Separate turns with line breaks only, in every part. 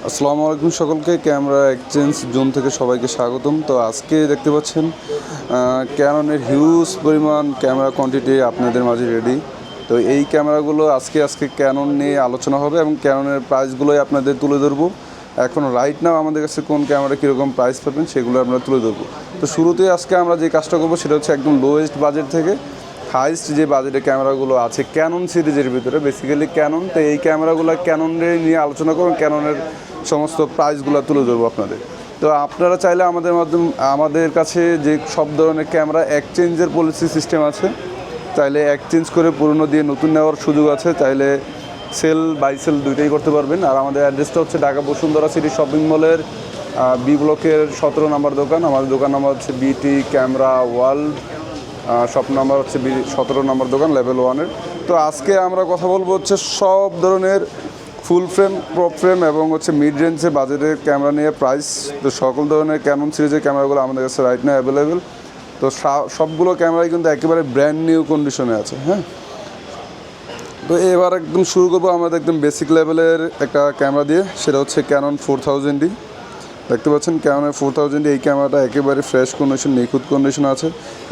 আসসালামু আলাইকুম সকলকে। ক্যামেরা এক্সচেঞ্জ জোন থেকে সবাইকে স্বাগতম। তো আজকে দেখতে পাচ্ছেন ক্যাননের হিউজ পরিমাণ ক্যামেরা কোয়ান্টিটি আপনাদের মাঝে রেডি। তো এই ক্যামেরাগুলো আজকে ক্যানন নিয়ে আলোচনা হবে এবং ক্যাননের প্রাইসগুলোই আপনাদের তুলে ধরবো। এখন রাইট নাও আমাদের কাছে কোন ক্যামেরা কীরকম প্রাইস পাবেন সেগুলো আমরা তুলে ধরবো। তো শুরুতেই আজকে আমরা যে কাজটা করবো সেটা হচ্ছে একদম লোয়েস্ট বাজেট থেকে হাইস্ট যে বাজেটের ক্যামেরাগুলো আছে ক্যানন সিরিজের ভিতরে, বেসিক্যালি ক্যানন। তো এই ক্যামেরাগুলো ক্যাননের নিয়ে আলোচনা করুন, ক্যাননের সমস্ত প্রাইসগুলো তুলে ধরবো আপনাদের। তো আপনারা চাইলে আমাদের কাছে যে সব ধরনের ক্যামেরা এক্সচেঞ্জের পলিসি সিস্টেম আছে, চাইলে এক্সচেঞ্জ করে পুরনো দিয়ে নতুন নেওয়ার সুযোগ আছে, চাইলে সেল বাই সেল দুইটাই করতে পারবেন। আর আমাদের অ্যাড্রেসটা হচ্ছে ঢাকা বসুন্ধরা সিটি শপিং মলের বি ব্লকের 17 নম্বর দোকান। আমাদের দোকান নাম্বার হচ্ছে বিটি ক্যামেরা ওয়ার্ল্ড, শপ নাম্বার হচ্ছে 17 নম্বর দোকান, লেভেল 1-এর। তো আজকে আমরা কথা বলবো হচ্ছে সব ধরনের ফুল ফ্রেম, প্রপ ফ্রেম এবং হচ্ছে মিড রেঞ্জে বাজেটের ক্যামেরা নিয়ে প্রাইস। তো সকল ধরনের ক্যানন সিরিজের ক্যামেরাগুলো আমাদের কাছে রাইট নাও অ্যাভেলেবেল। তো সবগুলো ক্যামেরাই কিন্তু একেবারে ব্র্যান্ড নিউ কন্ডিশনে আছে। হ্যাঁ, তো এবার একদম শুরু করবো আমাদের একদম বেসিক লেভেলের একটা ক্যামেরা দিয়ে, সেটা হচ্ছে ক্যানন 4000D। দেখতে পাচ্ছেন ক্যাননের 4000D। এই ক্যামেরাটা একেবারে ফ্রেশ কন্ডিশন, নিখুঁত কন্ডিশন আছে।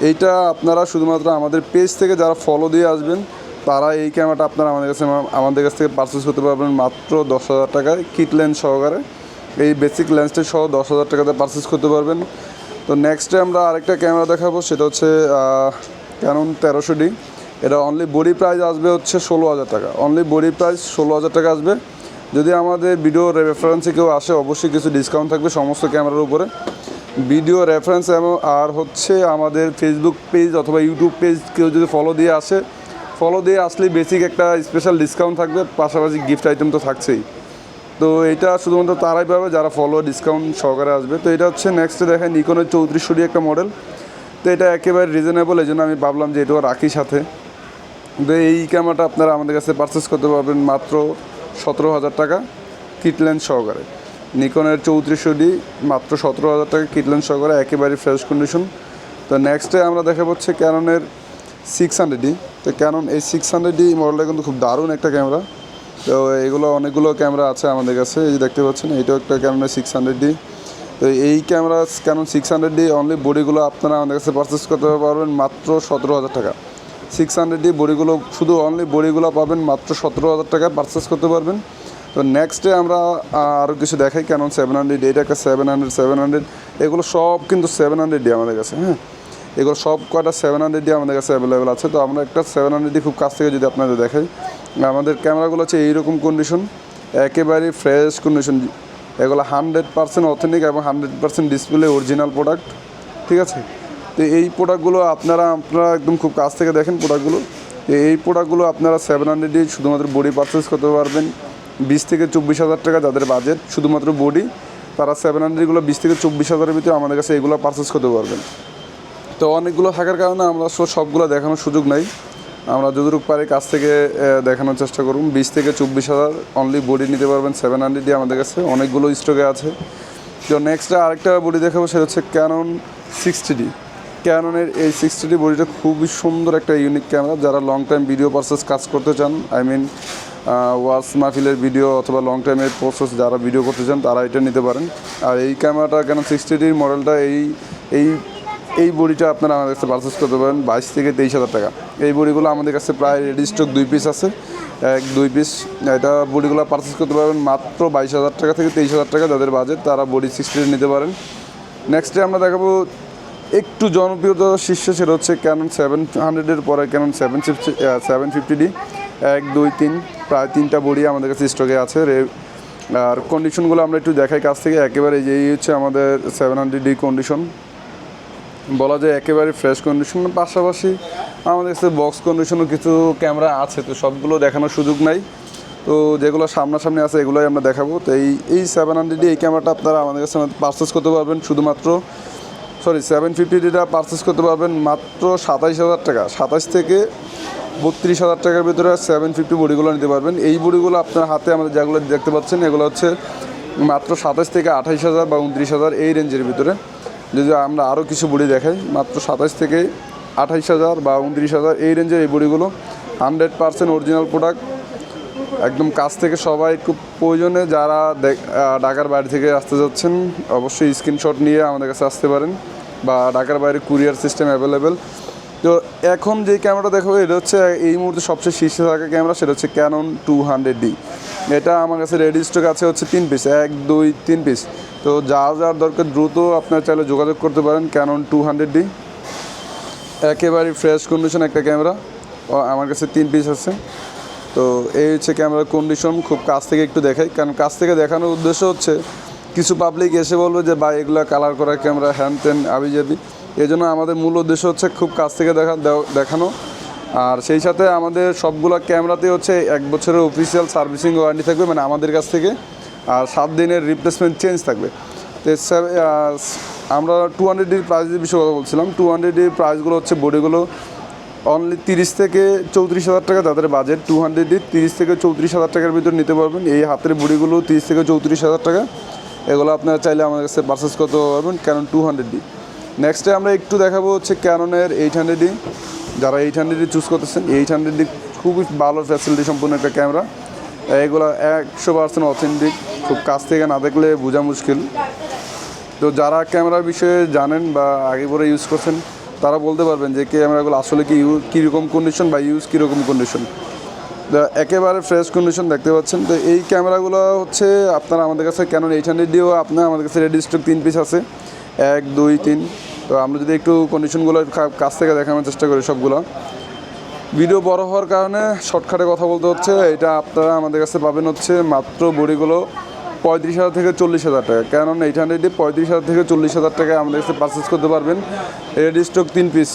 এইটা আপনারা শুধুমাত্র আমাদের পেজ থেকে যারা ফলো দিয়ে আসবেন তারা এই ক্যামেরাটা আপনারা আমাদের কাছ থেকে পারচেস করতে পারবেন মাত্র 10,000 টাকায়, কিট লেন্স সহকারে। এই বেসিক লেন্সটা সহ 10,000 টাকাতে পারচেস করতে পারবেন। তো নেক্সটে আমরা আরেকটা ক্যামেরা দেখাবো, সেটা হচ্ছে ক্যানন 1300D। এটা অনলি বডি প্রাইস আসবে হচ্ছে 16,000 টাকা। অনলি বডি প্রাইস 16,000 টাকা আসবে। যদি আমাদের ভিডিও রেফারেন্সে কেউ আসে অবশ্যই কিছু ডিসকাউন্ট থাকবে সমস্ত ক্যামেরার উপরে। ভিডিও রেফারেন্স এবং আর হচ্ছে আমাদের ফেসবুক পেজ অথবা ইউটিউব পেজ কেউ যদি ফলো দিয়ে আসলেই বেসিক একটা স্পেশাল ডিসকাউন্ট থাকবে, পাশাপাশি গিফট আইটেম তো থাকছেই। তো এটা শুধুমাত্র তারাই পাবে যারা ফলো ডিসকাউন্ট সহকারে আসবে। তো এটা হচ্ছে নেক্সটে দেখেন নিকনের 3400D একটা মডেল। তো এটা একেবারে রিজনেবল, এই জন্য আমি ভাবলাম যে এটাও রাখি সাথে। তো এই ক্যামেরাটা আপনারা আমাদের কাছে পারচেস করতে পারবেন মাত্র 17,000 টাকা কিট লেন্স সহকারে। নিকনের 3400D মাত্র 17,000 টাকা কিট লেন্স সহকারে, একেবারে ফ্রেশ কন্ডিশন। তো নেক্সটে আমরা দেখা হচ্ছে ক্যাননের 600D। তো ক্যানন এই 600D মডেলটা কিন্তু খুব দারুণ একটা ক্যামেরা। তো এগুলো অনেকগুলো ক্যামেরা আছে আমাদের কাছে, এই যে দেখতে পাচ্ছেন এইটাও একটা ক্যাননের 600D। তো এই ক্যামেরা ক্যানন 600D অনলি বডিগুলো আপনারা আমাদের কাছে পারচেস করতে পারবেন মাত্র 17,000 টাকা। 600D বডিগুলো, শুধু অনলি বডিগুলো পাবেন মাত্র 17,000 টাকা পারচেস করতে পারবেন। তো নেক্সটে আমরা আরও কিছু দেখাই ক্যানন 700D। এটা একটা 700 এগুলো সব কিন্তু 700D আমাদের কাছে। হ্যাঁ, এগুলো সব কয়টা 700D আমাদের কাছে অ্যাভেলেবেল আছে। তো আমরা একটা 700D খুব কাছ থেকে যদি আপনাদের দেখাই, আমাদের ক্যামেরাগুলো হচ্ছে এইরকম কন্ডিশন, একেবারে ফ্রেশ কন্ডিশন। এগুলো 100% অথেন্টিক এবং 100% ডিসপ্লে অরিজিনাল প্রোডাক্ট। ঠিক আছে, তো এই প্রোডাক্টগুলো আপনারা একদম খুব কাছ থেকে দেখেন প্রোডাক্টগুলো। এই প্রোডাক্টগুলো আপনারা 700D শুধুমাত্র বডি পারচেস করতে পারবেন 20 থেকে 24,000 টাকা। যাদের বাজেট শুধুমাত্র বডি, তারা 700Dগুলো 20 থেকে 24,000-এর ভিতরে আমাদের কাছে এগুলো পারচেস করতে পারবেন। তো অনেকগুলো থাকার কারণে আমরা সবগুলো দেখানোর সুযোগ নাই, আমরা যতটুকু পারি কাছ থেকে দেখানোর চেষ্টা করুন। 20 থেকে 24,000 অনলি বডি নিতে পারবেন 700D আমাদের কাছে, অনেকগুলো স্টকে আছে। তো নেক্সটে আরেকটা বডি দেখাবো, সেটা হচ্ছে ক্যানন 60D। ক্যাননের এই 60D বডিটা খুবই সুন্দর একটা ইউনিক ক্যামেরা। যারা লং টাইম ভিডিও পারচেস কাজ করতে চান, ওয়াচ মাহফিলের ভিডিও অথবা লং টাইমের প্রসেস যারা ভিডিও করতে চান তারা এটা নিতে পারেন। আর এই ক্যামেরাটা ক্যানন 60D মডেলটা এই বডিটা আপনারা আমাদের কাছে পারচেস করতে পারেন 22 থেকে 23,000 টাকা। এই বডিগুলো আমাদের কাছে প্রায় রেডি স্টক 2 পিস আছে, 2 পিস। এটা বডিগুলো পারচেস করতে পারবেন মাত্র 22,000 টাকা থেকে 23,000 টাকা। যাদের বাজেট তারা বডি 60D নিতে পারেন। নেক্সটে আমরা দেখাবো একটু জনপ্রিয়তা শীর্ষে, সেটা হচ্ছে ক্যানন 700-এর পরে ক্যানন 750D। 1, 2, 3 প্রায় 3টা বডি আমাদের কাছে স্টকে আছে। আর কন্ডিশনগুলো আমরা একটু দেখাই কাছ থেকে। একেবারে যেই হচ্ছে আমাদের 700D কন্ডিশন, বলা যায় একেবারে ফ্রেশ কন্ডিশন। পাশাপাশি আমাদের কাছে বক্স কন্ডিশনও কিছু ক্যামেরা আছে, তো সবগুলো দেখানোর সুযোগ নাই। তো যেগুলো সামনাসামনি আছে এগুলোই আমরা দেখাবো। তো এই 700D এই ক্যামেরাটা আপনারা আমাদের কাছে পারচেস করতে পারবেন শুধুমাত্র 750Dটা পারচেস করতে পারবেন মাত্র 27,000 টাকা। 27 থেকে 32,000 টাকার ভিতরে 750 বডিগুলো নিতে পারবেন। এই বডিগুলো আপনার হাতে আমাদের যেগুলো দেখতে পাচ্ছেন এগুলো হচ্ছে মাত্র 27 থেকে 28,000 বা 29,000 এই রেঞ্জের ভিতরে। যদি আমরা আরও কিছু বডি দেখাই, মাত্র 27 থেকে 28,000 বা 29,000 এই রেঞ্জের এই বডিগুলো 100% অরিজিনাল প্রোডাক্ট। একদম কাছ থেকে সবাই খুব প্রয়োজনে যারা ঢাকার বাইরে থেকে আসতে যাচ্ছেন অবশ্যই স্ক্রিনশট নিয়ে আমাদের কাছে আসতে পারেন, বা ঢাকার বাইরে কুরিয়ার সিস্টেম অ্যাভেলেবেল। তো এখন যে ক্যামেরাটা দেখাবো এটা হচ্ছে এই মুহূর্তে সবচেয়ে শীর্ষে থাকা ক্যামেরা, সেটা হচ্ছে ক্যানন 200D। এটা আমার কাছে রেডি স্টক আছে হচ্ছে 3 পিস, 1 2 3 পিস। তো যার দরকার দ্রুত আপনার চাইলে যোগাযোগ করতে পারেন। ক্যানন 200D একেবারে ফ্রেশ কন্ডিশন একটা ক্যামেরা, আমার কাছে 3 পিস আছে। তো এই হচ্ছে ক্যামেরার কন্ডিশন, খুব কাছ থেকে একটু দেখাই, কারণ কাছ থেকে দেখানোর উদ্দেশ্য হচ্ছে কিছু পাবলিক এসে বলবে যে ভাই এগুলো কালার করা ক্যামেরা হ্যান ত্যান আবি যাবি। এই জন্য আমাদের মূল উদ্দেশ্য হচ্ছে খুব কাছ থেকে দেখানো। আর সেই সাথে আমাদের সবগুলো ক্যামেরাতে হচ্ছে 1 বছরের অফিসিয়াল সার্ভিসিং ওয়ারেন্টি থাকবে, মানে আমাদের কাছ থেকে, আর 7 দিনের রিপ্লেসমেন্ট চেঞ্জ থাকবে। তো আমরা 200D প্রাইসের বিষয়ে কথা বলছিলাম। 200D প্রাইসগুলো হচ্ছে বডিগুলো অনলি 30 থেকে 34,000 টাকা, যাদের বাজেট 200D 30 থেকে 34,000 টাকার ভিতরে নিতে পারবেন। এই হাতের বডিগুলো 30 থেকে 34,000 টাকা, এগুলো আপনারা চাইলে আমাদের কাছে পারচেস করতে পারবেন ক্যানন 200D। নেক্সটে আমরা একটু দেখাবো হচ্ছে ক্যাননের 800D। যারা 800D চুজ করতেছেন, 800D খুবই ভালো ফ্যাসিলিটি সম্পূর্ণ একটা ক্যামেরা, এগুলো 100% অথেন্টিক, খুব কাছ থেকে না দেখলে বোঝা মুশকিল। তো যারা ক্যামেরার বিষয়ে জানেন বা আগে পরে ইউজ করছেন তারা বলতে পারবেন যে ক্যামেরাগুলো আসলে কীরকম কন্ডিশন বা ইউজ কীরকম কন্ডিশন। একেবারে ফ্রেশ কন্ডিশন দেখতে পাচ্ছেন। তো এই ক্যামেরাগুলো হচ্ছে আপনারা আমাদের কাছে ক্যানন 800Dও আপনার আমাদের কাছে রেডি স্টক 3 পিস আছে, 1 2 3। তো আমরা যদি একটু কন্ডিশনগুলো কাছ থেকে দেখানোর চেষ্টা করি সবগুলো, ভিডিও বড় হওয়ার কারণে শর্টকাটে কথা বলতে হচ্ছে। এটা আপনারা আমাদের কাছে পাবেন হচ্ছে মাত্র বডিগুলো 35,000 থেকে 40,000 টাকা। ক্যানন 800D 35,000 থেকে 40,000 টাকায় আমাদের কাছে পারচেস করতে পারবেন, রেডি স্টক 3 পিস।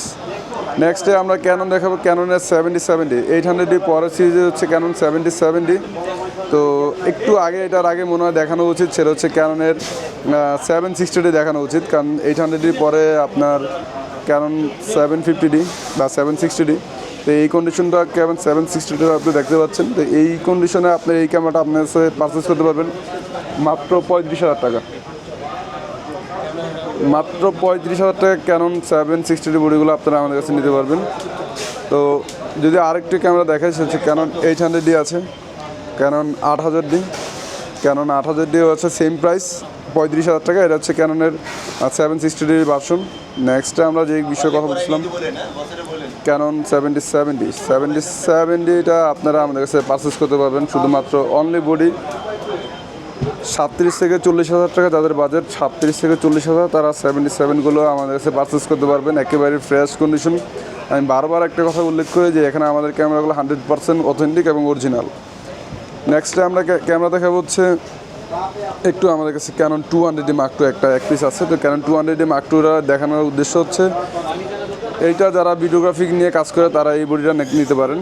নেক্সটে আমরা ক্যানন দেখাবো ক্যাননের 7070। 800D পরের সিরিজে হচ্ছে ক্যানন 7070। তো একটু আগে এটার আগে মনে হয় দেখানো উচিত, সেটা হচ্ছে ক্যাননের 760D দেখানো উচিত, কারণ 800D পরে আপনার ক্যানন 750D বা 760D। তো এই কন্ডিশনটা ক্যানন 760D আপনি দেখতে পাচ্ছেন। তো এই কন্ডিশনে আপনি এই ক্যামেরাটা আপনার কাছে পারচেস করতে পারবেন মাত্র 35,000 টাকা। মাত্র 35,000 টাকা ক্যানন 760D বডিগুলো আপনারা আমাদের কাছে নিতে পারবেন। তো যদি আরেকটি ক্যামেরা দেখাই, সেটা হচ্ছে ক্যানন 800D আছে, ক্যানন 8000D। ক্যানন 8000Dও আছে, সেম প্রাইস 35,000 টাকা। এটা হচ্ছে ক্যাননের 760D ভার্সন। নেক্সটে আমরা যে বিষয়ে কথা বলছিলাম ক্যানন 7070। এটা আপনারা আমাদের কাছে পারচেস করতে পারবেন শুধুমাত্র অনলি বডি 37 থেকে 40,000 টাকা। যাদের বাজেট 37 থেকে 40,000 তারা 77গুলো আমাদের কাছে পারচেস করতে পারবেন, একেবারে ফ্রেশ কন্ডিশন। আমি বারবার একটা কথা উল্লেখ করি যে এখানে আমাদের ক্যামেরাগুলো 100% অথেন্টিক এবং অরিজিনাল। নেক্সটে আমরা ক্যামেরা দেখাবো হচ্ছে একটু আমাদের কাছে ক্যানন 200D Mark II এক পিস আছে। তো ক্যানন 200D Mark IIটা দেখানোর উদ্দেশ্য হচ্ছে এইটা যারা ভিডিওগ্রাফি নিয়ে কাজ করে তারা এই বডিটা নিতে পারেন।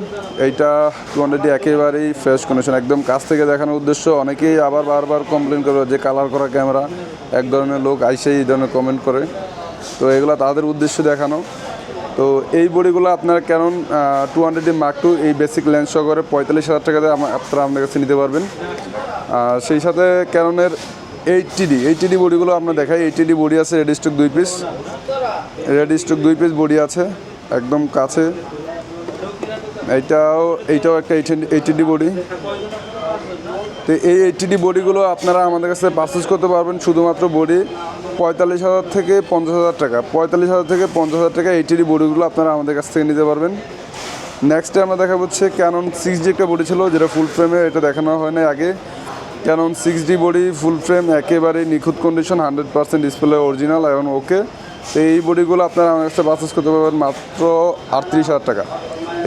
এইটা 200D একেবারেই ফ্রেশ কন্ডিশন, একদম কাছ থেকে দেখানোর উদ্দেশ্য। অনেকেই আবার বারবার কমপ্লেন করে যে কালার করা ক্যামেরা, এক ধরনের লোক আইসেই এই ধরনের কমেন্ট করে। তো এগুলো তাদের উদ্দেশ্যে দেখানো। তো এই বডিগুলো আপনারা ক্যানন 200D Mark II এই বেসিক লেন্স সহকারে 45,000 টাকাতে আপনারা আমাদের কাছে নিতে পারবেন। সেই সাথে ক্যাননের 80D বডিগুলো আমরা দেখাই। 80D বডি আছে ready stock 2 piece, ready stock 2 piece body আছে একদম কাছে। এইটাও একটা 80D বডি। তো এই 80D বডিগুলো আপনারা আমাদের কাছে পারচেস করতে পারবেন শুধুমাত্র বডি 45,000 থেকে 50,000 টাকা। 45,000 থেকে 50,000 টাকা 80D বডিগুলো আপনারা আমাদের কাছ থেকে নিতে পারবেন। নেক্সটে আমরা দেখা হচ্ছে ক্যানন 6D একটা বডি ছিল, যেটা ফুল ফ্রেমে, এটা দেখানো হয় না আগে। ক্যানন 6D বডি ফুল ফ্রেম, একেবারে নিখুঁত কন্ডিশন, 100% ডিসপ্লে অরিজিনাল এবং ওকে। তো এই বডিগুলো আপনারা আমার কাছে পারচেস করতে পারবেন মাত্র 38,000 টাকা।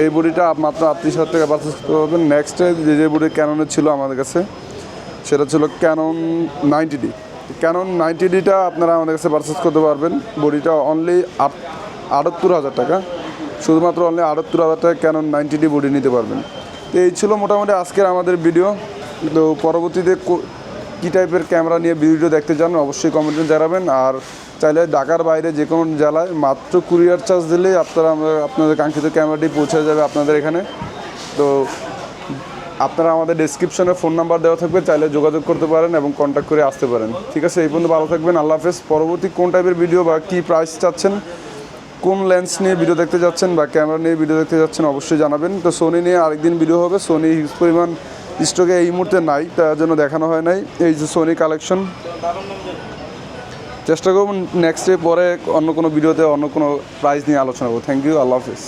এই বডিটা মাত্র 38,000 টাকা পারচেস করতে পারবেন। নেক্সটে যে বডি ক্যাননের ছিল আমাদের কাছে সেটা ছিল ক্যানন 90D। ক্যানন 90Dটা আপনারা আমাদের কাছে পারচেস করতে পারবেন, বডিটা অনলি 78,000 টাকা, শুধুমাত্র অনলি 78,000 টাকা ক্যানন 90D বডি নিতে পারবেন। তো এই ছিল মোটামুটি আজকের আমাদের ভিডিও। তো পরবর্তীতে কী টাইপের ক্যামেরা নিয়ে ভিডিও দেখতে চান অবশ্যই কমেন্টে জানাবেন। আর চাইলে ঢাকার বাইরে যে কোনো জেলায় মাত্র কুরিয়ার চার্জ দিলেই আপনাদের কাঙ্ক্ষিত ক্যামেরাটি পৌঁছে যাবে আপনাদের এখানে। তো আপনারা আমাদের ডেসক্রিপশনে ফোন নাম্বার দেওয়া থাকবে, চাইলে যোগাযোগ করতে পারেন এবং কন্ট্যাক্ট করে আসতে পারেন। ঠিক আছে, এই পর্যন্ত ভালো থাকবেন, আল্লাহ হাফেজ। পরবর্তী কোন টাইপের ভিডিও বা কী প্রাইস চাচ্ছেন, কোন লেন্স নিয়ে ভিডিও দেখতে যাচ্ছেন বা ক্যামেরা নিয়ে ভিডিও দেখতে যাচ্ছেন অবশ্যই জানাবেন। তো সোনি নিয়ে আরেকদিন ভিডিও হবে, সোনি হিউজ পরিমাণ স্টকে এই মুহূর্তে নাই, তার জন্য দেখানো হয় নাই। এই যে সোনি কালেকশন, চেষ্টা করব নেক্সট ডে পরে অন্য কোনো ভিডিওতে অন্য কোনো প্রাইস নিয়ে আলোচনা করবো। থ্যাংক ইউ, আল্লাহ হাফিজ।